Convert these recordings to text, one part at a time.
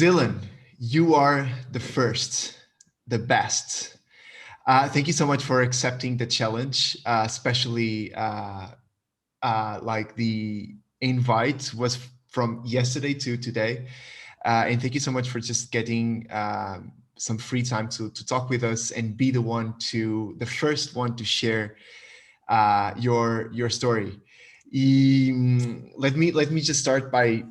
Dylan, you are the first, the best. Thank you so much for accepting the challenge, especially like the invite was from yesterday to today. And thank you so much for just getting some free time to talk with us and be the first one to share your story. Let me just start by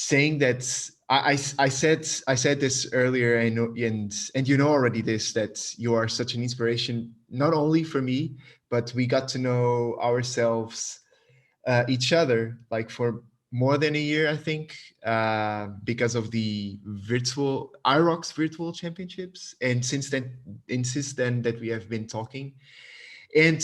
saying that I said this earlier, and you know already this, that you are such an inspiration not only for me, but we got to know ourselves each other like for more than a year, I think, because of the virtual IROX virtual championships, and since then that we have been talking. And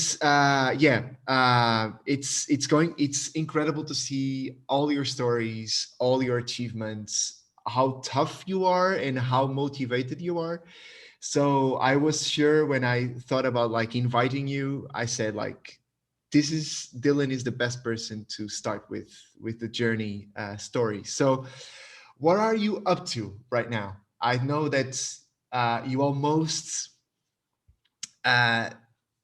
it's incredible to see all your stories, all your achievements, how tough you are and how motivated you are. So I was sure when I thought about like inviting you, I said like, this is Dylan is the best person to start with the journey story. So what are you up to right now? I know that you almost uh,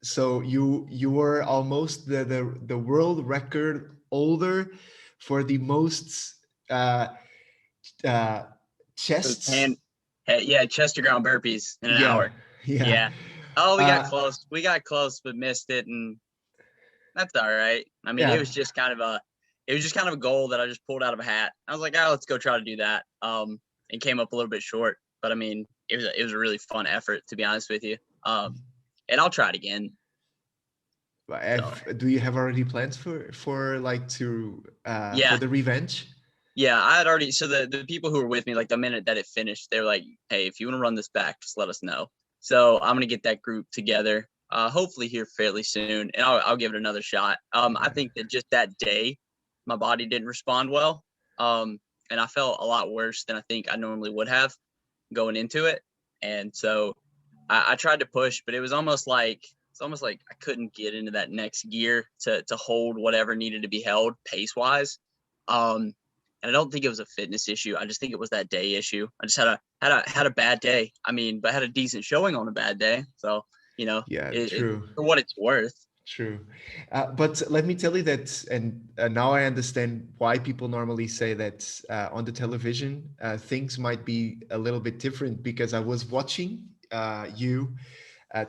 so you were almost the world record holder for the most uh, uh, Those chests. yeah, chest to ground burpees in an Yeah, hour. yeah. Yeah. Oh, we got Uh, close. We got close, but missed it, and that's all right. I mean, yeah. it was just kind of a goal that I just pulled out of a hat. I was like, oh, let's go try to do that. And came up a little bit short, but I mean, it was a really fun effort, to be honest with you. And I'll try it again. So Do you have already plans for like to for yeah, the revenge? yeah, I had already. So the people who were with me, like the minute that it finished, they were like, hey, if you want to run this back, just let us know. So I'm gonna get that group together, hopefully here fairly soon, and I'll give it another shot. I think that just that day, my body didn't respond well, and I felt a lot worse than I think I normally would have going into it, and so I tried to push, but it's almost like I couldn't get into that next gear to hold whatever needed to be held pace wise. Um, and I don't think it was a fitness issue. I just think it was that day issue. I just had a bad day. I mean, but I had a decent showing on a bad day. So, Yeah, it true. for what it's worth. True. But let me tell you that, and now I understand why people normally say that on the television, things might be a little bit different, because I was watching you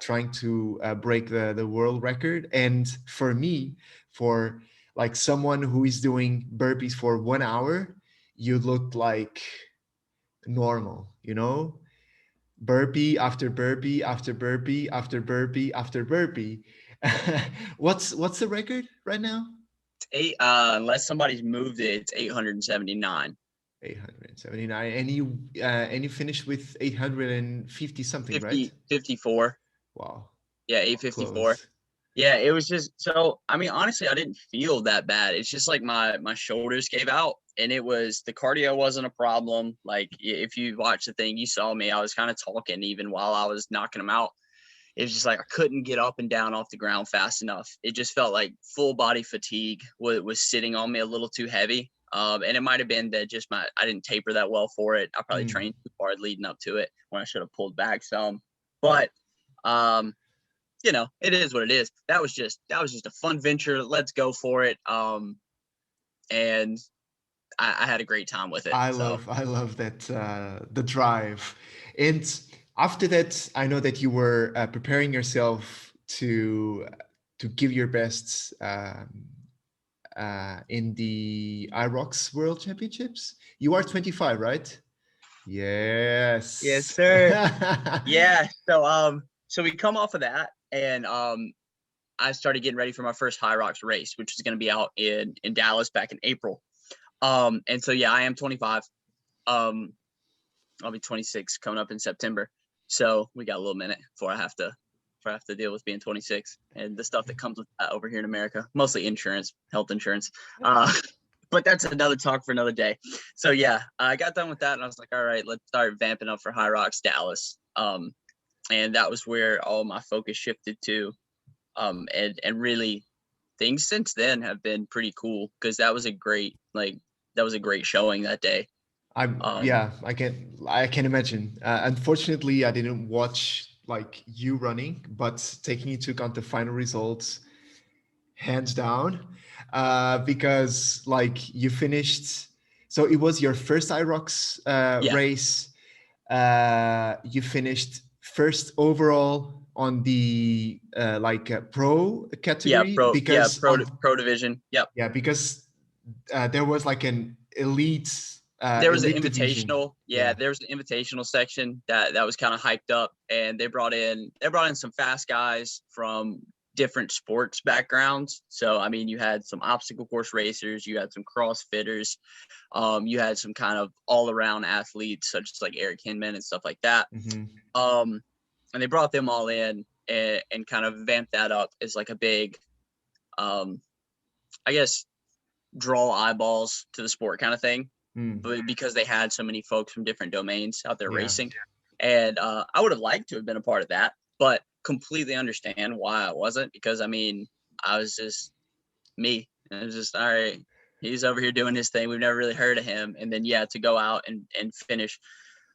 trying to break the world record. And for me, for like someone who is doing burpees for 1 hour, you looked like normal, burpee after burpee after burpee after burpee after burpee. What's the record right now? It's eight, unless somebody's moved it, it's 879. 879. And you finished with 850 something, right? 54. Wow. Yeah, Wow, 854. close. Yeah, it was just so. I mean, honestly, I didn't feel that bad. It's just like my shoulders gave out, and it was the cardio wasn't a problem. Like if you watch the thing, you saw me. I was kind of talking even while I was knocking them out. It was just like I couldn't get up and down off the ground fast enough. It just felt like full body fatigue was sitting on me a little too heavy. And it might have been that just I didn't taper that well for it. I probably Mm. trained too hard leading up to it when I should have pulled back some. But um, it is what it is. That was just a fun venture. Let's go for it. And I had a great time with it. So I love that the drive. And after that, I know that you were preparing yourself to give your best in the IROX World Championships. You are 25, right? yes, Yes. sir. Yeah. So we come off of that, and I started getting ready for my first High Rocks race, which is going to be out in Dallas back in April. And so yeah, I am 25. Um, I'll be 26 coming up in September. So we got a little minute before I have to deal with being 26 and the stuff that comes with that over here in America, mostly insurance, health insurance. But that's another talk for another day. So yeah, I got done with that and I was like, all right, let's start vamping up for High Rocks Dallas. And that was where all my focus shifted to. And really things since then have been pretty cool because that was a great showing that day. Um, Yeah, I can imagine. Unfortunately, I didn't watch like you running, but taking into account the final results, hands down, because like you finished. So it was your first IROX yeah, race. You finished first overall on the pro yeah, category because on pro division. Yep. yeah, because there was like an There was an elite division. invitational. Yeah, Yeah. there was an invitational section that was kind of hyped up, and they brought in some fast guys from different sports backgrounds. So I mean, you had some obstacle course racers, you had some CrossFitters, you had some kind of all around athletes such as like Eric Hinman and stuff like that. Hmm. And they brought them all in and kind of vamped that up as like a big, um, I guess, draw eyeballs to the sport kind of thing, Mm. but because they had so many folks from different domains out there Yeah. racing. And I would have liked to have been a part of that, but completely understand why I wasn't, because I mean, I was just me. And it was just, all right, he's over here doing his thing. We've never really heard of him. And then, yeah, to go out and finish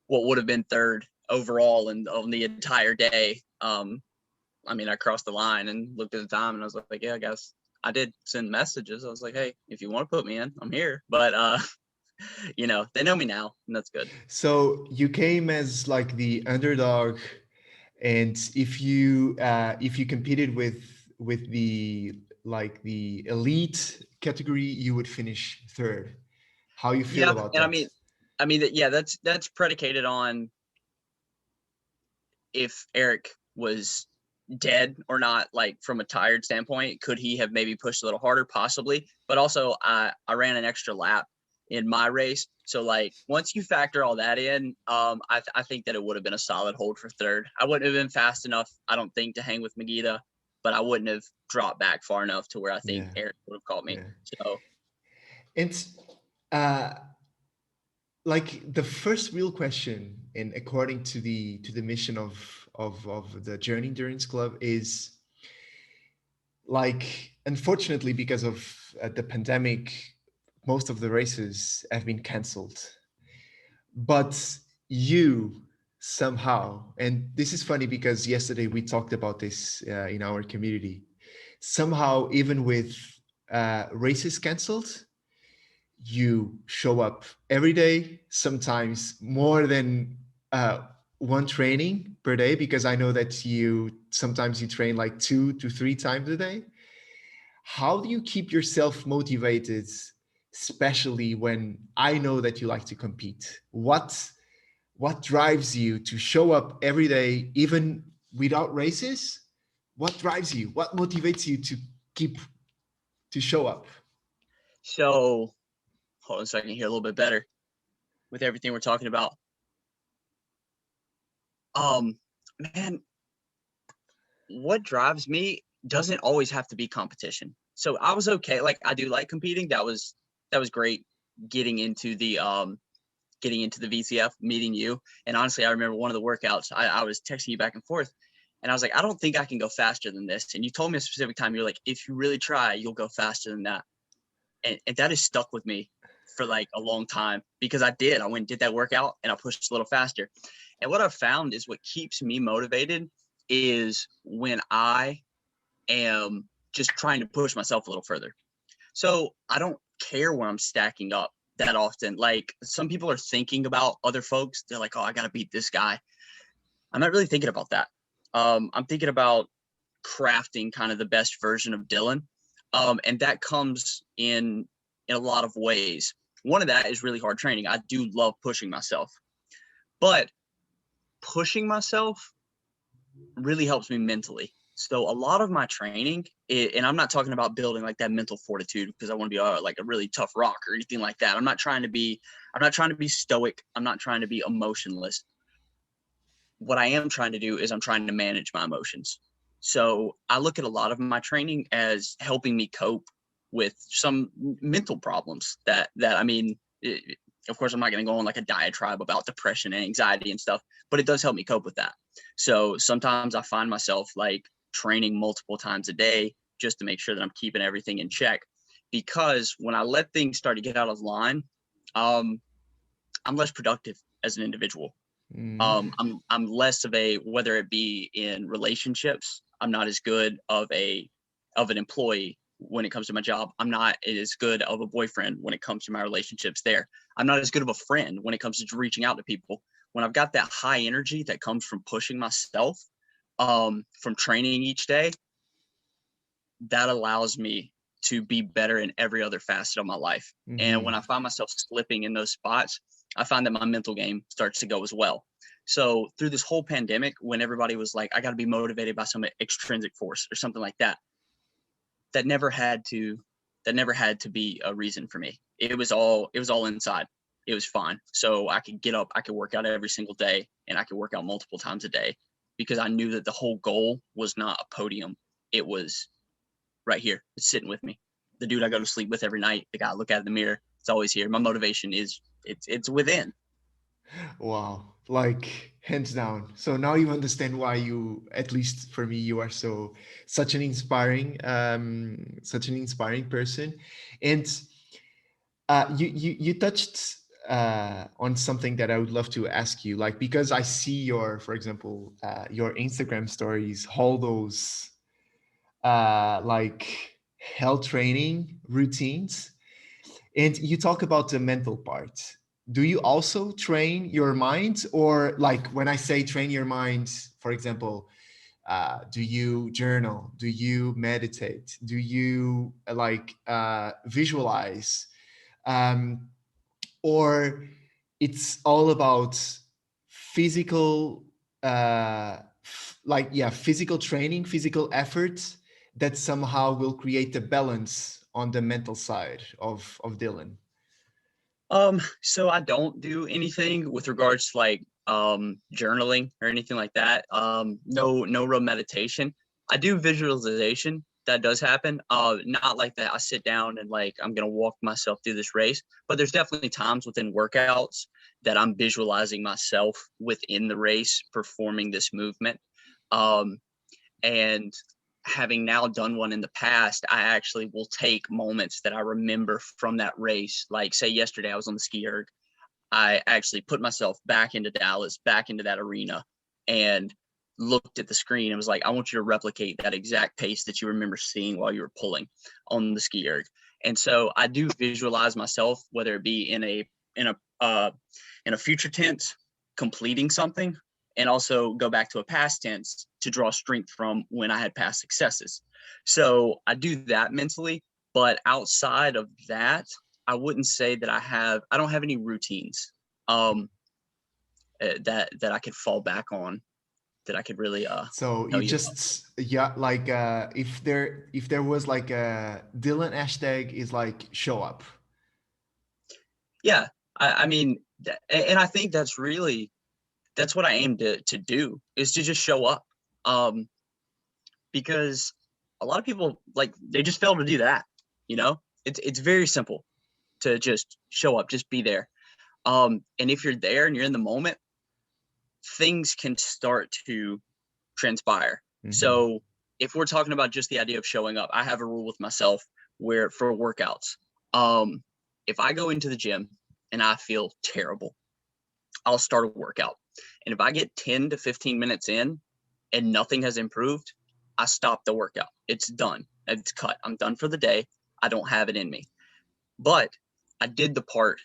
what would have been third overall and on the entire day. I mean, I crossed the line and looked at the time and I was like, yeah, I guess I did send messages. I was like, hey, if you want to put me in, I'm here. But they know me now, and that's good. So you came as like the underdog, and if you competed with the elite category, you would finish third. How you feel Yeah, about and that? yeah, that's predicated on if Eric was dead or not, like from a tired standpoint. Could he have maybe pushed a little harder? Possibly. But also I ran an extra lap in my race. So like once you factor all that in, I think that it would have been a solid hold for third. I wouldn't have been fast enough, I don't think, to hang with Magida, but I wouldn't have dropped back far enough to where I think Yeah, Eric would have caught me. yeah. So And uh, like the first real question, and according to the mission of the Journey Endurance Club, is like, unfortunately, because of the pandemic, most of the races have been cancelled. But you somehow, and this is funny because yesterday we talked about this in our community, somehow, even with races cancelled, you show up every day, sometimes more than uh, one training per day, because I know that you sometimes you train like 2 to 3 times a day. How do you keep yourself motivated, especially when I know that you like to compete? What drives you to show up every day, even without races? What drives you? What motivates you to keep to show up? so hold on so I can hear a little bit better with everything we're talking about. Um Man, what drives me doesn't always have to be competition. So I was okay. Like I do like competing. That was great getting into the VCF, meeting you. And honestly, I remember one of the workouts, I was texting you back and forth and I was like, I don't think I can go faster than this. And you told me a specific time, you're like, if you really try, you'll go faster than that. And that has stuck with me for like a long time because I did. I went and did that workout and I pushed a little faster. And what I've found is what keeps me motivated is when I am just trying to push myself a little further. So I don't care when I'm stacking up that often. Like some people are thinking about other folks. They're like, oh, I got to beat this guy. I'm not really thinking about that. I'm thinking about crafting kind of the best version of Dylan. And that comes in a lot of ways. One of that is really hard training. I do love pushing myself, but pushing myself really helps me mentally. So a lot of my training, and I'm not talking about building like that mental fortitude because I want to be like a really tough rock or anything like that. I'm not trying to be stoic. I'm not trying to be emotionless. What I am trying to do is I'm trying to manage my emotions. So I look at a lot of my training as helping me cope with some mental problems that I mean, of course, I'm not going to go on like a diatribe about depression and anxiety and stuff, but it does help me cope with that. So sometimes I find myself like training multiple times a day just to make sure that I'm keeping everything in check. Because when I let things start to get out of line, um, I'm less productive as an individual. Mm. I'm less of a, whether it be in relationships, I'm not as good of an employee when it comes to my job. I'm not as good of a boyfriend when it comes to my relationships there. I'm not as good of a friend when it comes to reaching out to people. When I've got that high energy that comes from pushing myself, from training each day, that allows me to be better in every other facet of my life. And when I find myself slipping in those spots, I find that my mental game starts to go as well. So through this whole pandemic, when everybody was like, I got to be motivated by some extrinsic force or something like that, that never had to be a reason for me. It was all inside. It was fine. So I could get up, I could work out every single day, and I could work out multiple times a day because I knew that the whole goal was not a podium. It was right here. It's sitting with me. The dude I go to sleep with every night, the guy I look at in the mirror, it's always here. My motivation is it's within. Wow, like hands down. So now you understand why you, at least for me, you are such an inspiring person. And you touched on something that I would love to ask you, like because I see your, for example, your Instagram stories, all those like health training routines, and you talk about the mental part. Do you also train your mind, or like when I say train your mind, for example, do you journal? Do you meditate? Do you visualize? Um, or it's all about physical physical training, physical effort that somehow will create a balance on the mental side of Dylan? So I don't do anything with regards to like journaling or anything like that. No real meditation. I do visualization. That does happen. Not like that. I sit down and like I'm gonna walk myself through this race, but there's definitely times within workouts that I'm visualizing myself within the race performing this movement. Um, and having now done one in the past, I actually will take moments that I remember from that race. Like, say, yesterday I was on the ski erg. I actually put myself back into Dallas, back into that arena, and looked at the screen and was like, I want you to replicate that exact pace that you remember seeing while you were pulling on the ski erg. And so I do visualize myself, whether it be uh, in a future tense, completing something, and also go back to a past tense to draw strength from when I had past successes. So I do that mentally, but outside of that, I wouldn't say that I don't have any routines um that I could fall back on, that I could really So tell you you about. just, yeah, like if there was like a Dylan hashtag is like show up. Yeah, I mean, and I think that's what I aim to do, is to just show up. Um because a lot of people, like, they just fail to do that, you know? It's very simple to just show up, just be there. And if you're there and you're in the moment, things can start to transpire. Hmm. So if we're talking about just the idea of showing up, I have a rule with myself where for workouts, um, if I go into the gym and I feel terrible, I'll start a workout. And if I get 10 to 15 minutes in and nothing has improved, I stop the workout. It's done. It's cut. I'm done for the day. I don't have it in me. But I did the part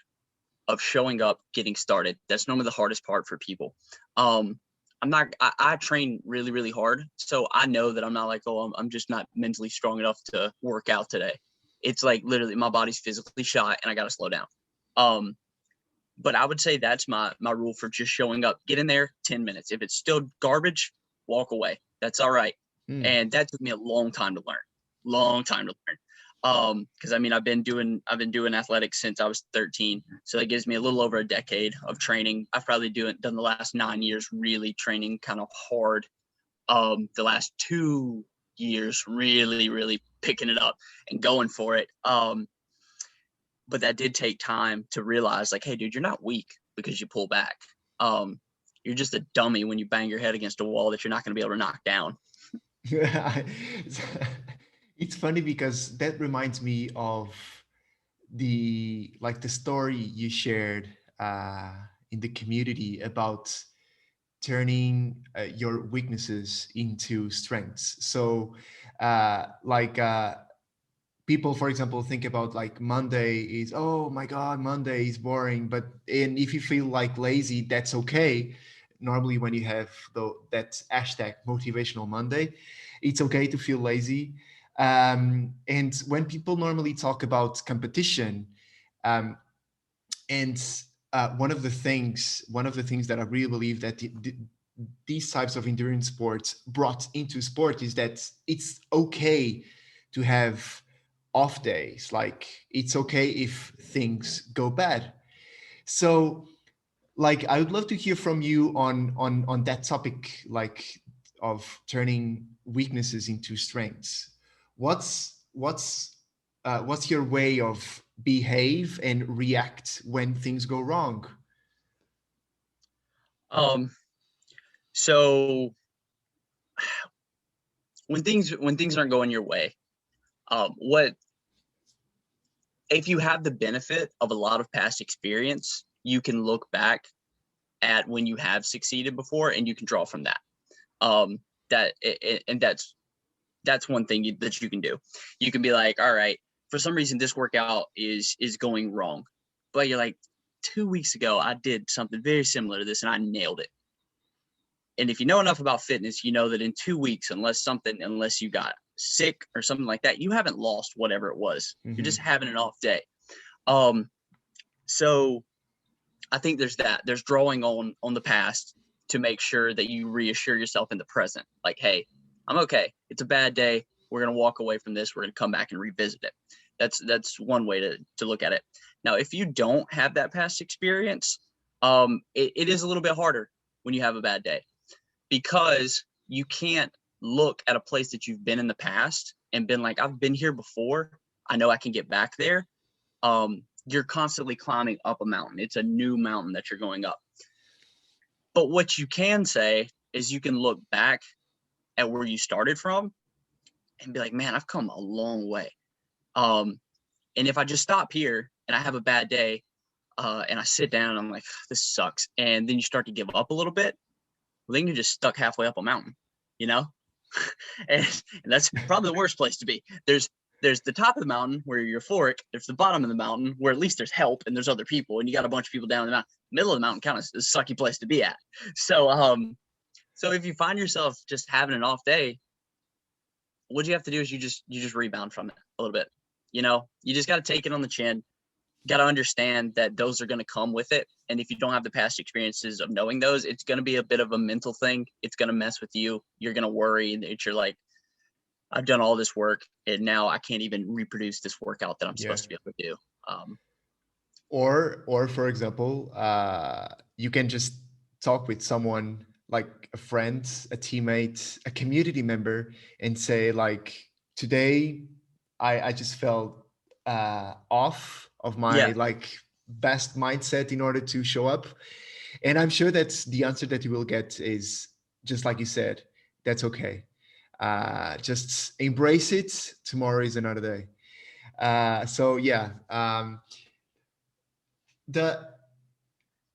of showing up, getting started. That's normally the hardest part for people. Um, I train really, really hard. So I know that I'm not like, oh, I'm just not mentally strong enough to work out today. It's like literally my body's physically shot and I got to slow down. Um, but I would say that's my rule for just showing up. Get in there 10 minutes. If it's still garbage, walk away. That's all right. Mm. And that took me a long time to learn. Long time to learn. Because I mean I've been doing athletics since I was 13. So that gives me a little over a decade of training. I've probably done the last 9 years really training kind of hard. The last 2 years really, really picking it up and going for it. But that did take time to realize, like, hey dude, you're not weak because you pull back. um you're just a dummy when you bang your head against a wall that you're not going to be able to knock down. It's funny because that reminds me of the story you shared in the community about turning your weaknesses into strengths. So, like people, for example, think about like Monday is, oh my God, Monday is boring. But and if you feel like lazy, that's okay. Normally, when you have that hashtag motivational Monday, it's okay to feel lazy. And when people normally talk about competition, um, and one of the things that I really believe that these types of endurance sports brought into sport is that it's okay to have off days. Like it's okay if things go bad. So like I would love to hear from you on that topic, like of turning weaknesses into strengths. What's your way of behave and react when things go wrong? Um, so when things aren't going your way, what if you have the benefit of a lot of past experience, you can look back at when you have succeeded before and you can draw from that. Um, and that's one thing that you can do. You can be like, all right, for some reason this workout is going wrong, but you're like, 2 weeks ago I did something very similar to this and I nailed it. And if you know enough about fitness, you know that in 2 weeks, unless you got sick or something like that, you haven't lost whatever it was. You're just Mm-hmm. having an off day. Um, so I think there's that. There's drawing on the past to make sure that you reassure yourself in the present. Like, hey, I'm okay. It's a bad day. We're gonna walk away from this. We're gonna come back and revisit it. That's one way to look at it. Now, if you don't have that past experience, it is a little bit harder when you have a bad day because you can't look at a place that you've been in the past and been like, I've been here before. I know I can get back there. You're constantly climbing up a mountain. It's a new mountain that you're going up. But what you can say is you can look back at where you started from and be like, man, I've come a long way. Um, and if I just stop here and I have a bad day and I sit down and I'm like, this sucks. And then you start to give up a little bit, well, then you're just stuck halfway up a mountain, you know? and that's probably the worst place to be. There's the top of the mountain where you're euphoric. There's the bottom of the mountain where at least there's help and there's other people, and you got a bunch of people down in the mountain. Middle of the mountain kind of is a sucky place to be at. So if you find yourself just having an off day, what you have to do is you just rebound from it a little bit. You just got to take it on the chin. Got to understand that those are going to come with it. And if you don't have the past experiences of knowing those, it's going to be a bit of a mental thing. It's going to mess with you. You're going to worry that you're like, I've done all this work and now I can't even reproduce this workout that I'm Yeah. supposed to be able to do. Or for example, you can just talk with someone like a friend, a teammate, a community member, and say like, today I just felt off of my Yeah. like best mindset in order to show up. And I'm sure that the answer that you will get is just like you said, that's okay. Just embrace it. Tomorrow is another day. So yeah, the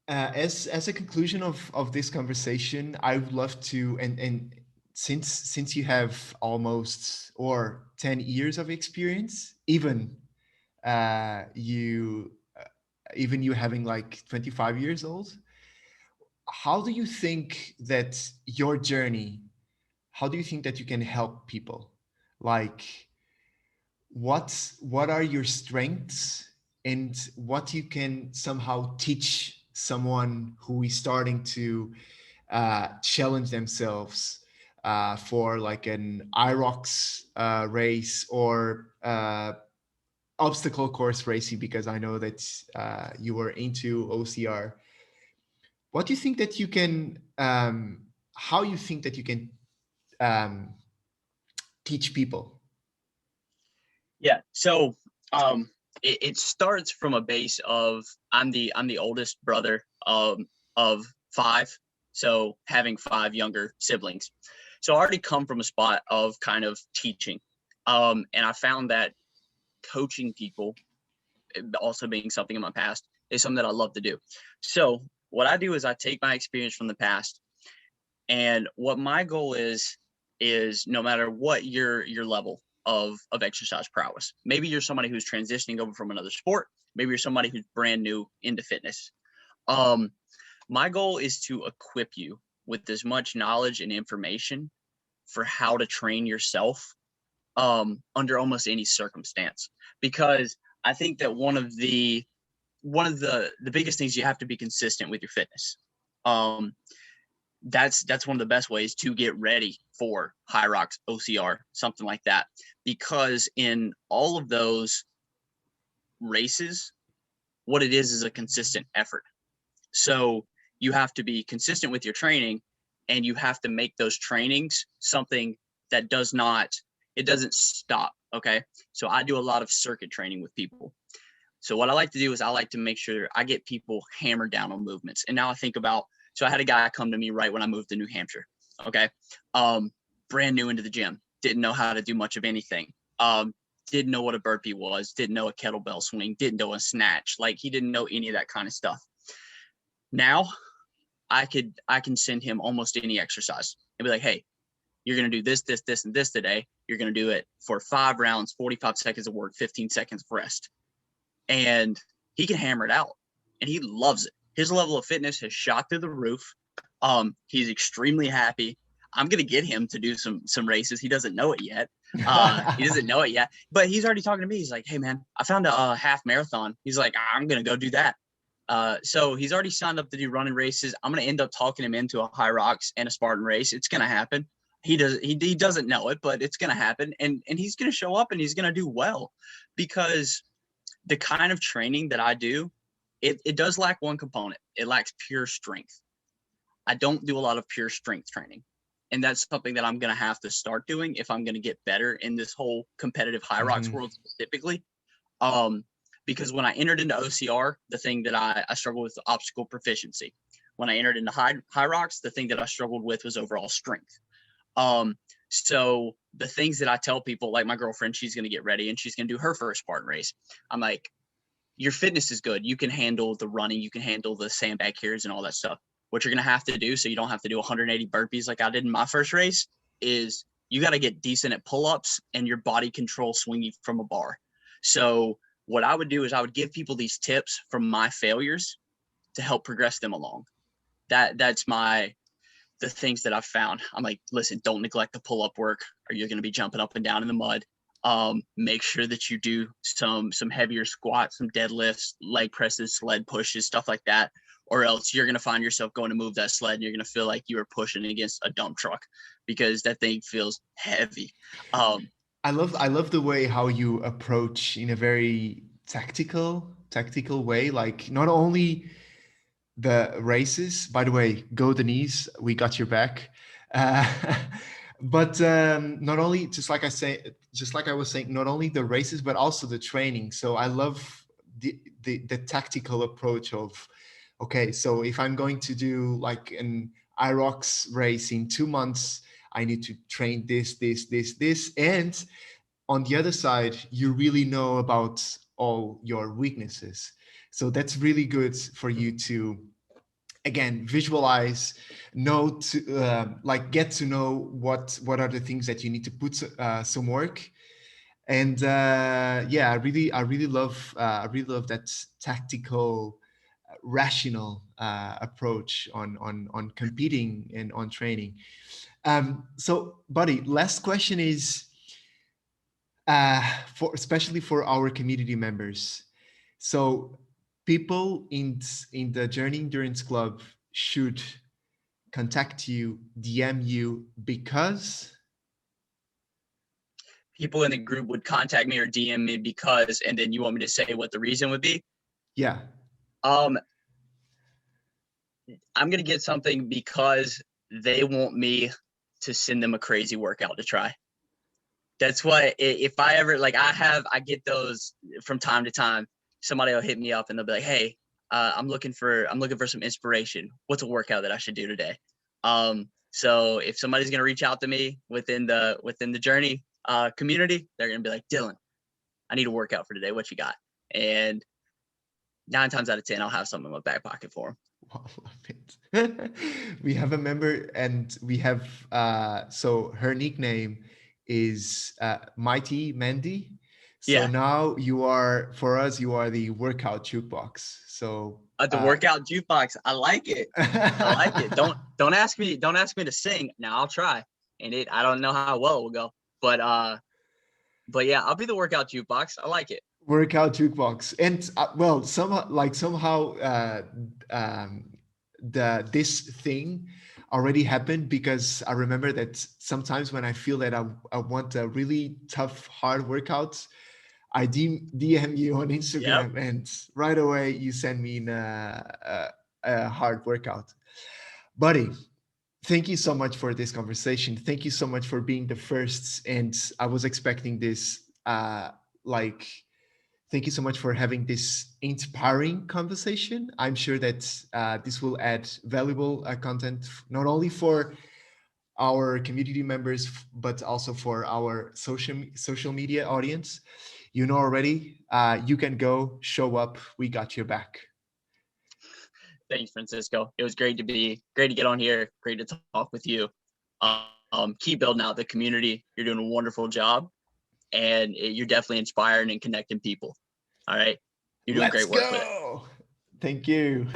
as a conclusion of this conversation, I would love to, and since you have almost or 10 years of experience, you even you having like 25 years old, how do you think that your journey, how do you think that you can help people? Like what are your strengths and what you can somehow teach someone who is starting to challenge themselves for like an IROX race or obstacle course racing, because I know that you were into OCR. What do you think that you can, how you think that you can um, teach people? Yeah. So it starts from a base of I'm the oldest brother of five. So having five younger siblings. So I already come from a spot of kind of teaching. And I found that coaching people also being something in my past, is something that I love to do. So what I do is I take my experience from the past, and what my goal is no matter what your level of exercise prowess, maybe you're somebody who's transitioning over from another sport, maybe you're somebody who's brand new into fitness. My goal is to equip you with as much knowledge and information for how to train yourself under almost any circumstance, because I think that one of the biggest things, you have to be consistent with your fitness. That's one of the best ways to get ready for high rocks, OCR, something like that, because in all of those races, what it is a consistent effort. So you have to be consistent with your training, and you have to make those trainings something that doesn't stop. Okay. So I do a lot of circuit training with people. So what I like to do is I like to make sure I get people hammered down on movements. And now I think about, so I had a guy come to me right when I moved to New Hampshire. Okay. Brand new into the gym, didn't know how to do much of anything. Didn't know what a burpee was, didn't know a kettlebell swing, didn't know a snatch. Like, he didn't know any of that kind of stuff. Now I can send him almost any exercise and be like, hey, you're going to do this, this, this, and this today. You're going to do it for 5 rounds, 45 seconds of work, 15 seconds of rest. And he can hammer it out, and he loves it. His level of fitness has shot through the roof. He's extremely happy. I'm going to get him to do some races. He doesn't know it yet. But he's already talking to me. He's like, hey man, I found a half marathon. He's like, I'm going to go do that. So he's already signed up to do running races. I'm going to end up talking him into a high rocks and a Spartan race. It's going to happen. He doesn't know it, but it's going to happen. And he's going to show up, and he's going to do well, because the kind of training that I do, it does lack one component. It lacks pure strength. I don't do a lot of pure strength training. And that's something that I'm going to have to start doing if I'm going to get better in this whole competitive high rocks world specifically. Because when I entered into OCR, the thing that I struggled with was obstacle proficiency. When I entered into high rocks, the thing that I struggled with was overall strength. So the things that I tell people, like my girlfriend, she's going to get ready and she's going to do her first Spartan race. I'm like, your fitness is good. You can handle the running. You can handle the sandbag carries and all that stuff. What you're going to have to do, so you don't have to do 180 burpees like I did in my first race, is you got to get decent at pull-ups and your body control swinging from a bar. So what I would do is I would give people these tips from my failures to help progress them along. That's the things that I've found. I'm like, listen, don't neglect the pull-up work, or you're going to be jumping up and down in the mud. Make sure that you do some heavier squats, some deadlifts, leg presses, sled pushes, stuff like that, or else you're going to find yourself going to move that sled and you're going to feel like you are pushing against a dump truck, because that thing feels heavy. I love the way how you approach in a very tactical way. Like, not only the races, by the way, go Denise, we got your back. But not only, just like I was saying, not only the races, but also the training. So I love the tactical approach of, okay, so if I'm going to do like an IROX race in 2 months, I need to train this, and on the other side, you really know about all your weaknesses. So that's really good for you to, again, visualize, know, to like get to know what are the things that you need to put some work. And yeah, I really love that tactical, rational approach on competing and on training. So buddy, last question is, for especially for our community members. So people in the Journey Endurance Club should contact you, DM you, because People in the group would contact me or DM me because, and then you want me to say what the reason would be? yeah. I'm going to get something because they want me to send them a crazy workout to try. That's what, if I ever, like, I get those from time to time. Somebody will hit me up and they'll be like, hey, I'm looking for some inspiration. What's a workout that I should do today? So if somebody's going to reach out to me within the Journey community, they're going to be like, Dylan, I need a workout for today. What you got? And 9 times out of 10, I'll have something in my back pocket for them. I love it. We have a member, and we have so her nickname is Mighty Mandy. So Yeah. now you are, for us, you are the workout jukebox. So The workout jukebox. I like it. I like it. Don't ask me to sing. Now I'll try. And I don't know how well it will go. But yeah, I'll be the workout jukebox. I like it. workout jukebox. And well, somehow the this thing already happened, because I remember that sometimes when I feel that I want a really tough hard workout, I DM you on Yep. Instagram, and right away you send me a hard workout. Buddy, thank you so much for this conversation. Thank you so much for being the first. And I was expecting this, like, thank you so much for having this inspiring conversation. I'm sure that this will add valuable content, not only for our community members, but also for our social media audience. You know already, you can go show up. We got your back. Thanks, Francisco. It was great to get on here. Great to talk with you. Keep building out the community. You're doing a wonderful job, and you're definitely inspiring and connecting people. All right. You're doing Let's great work with it. go. Thank you.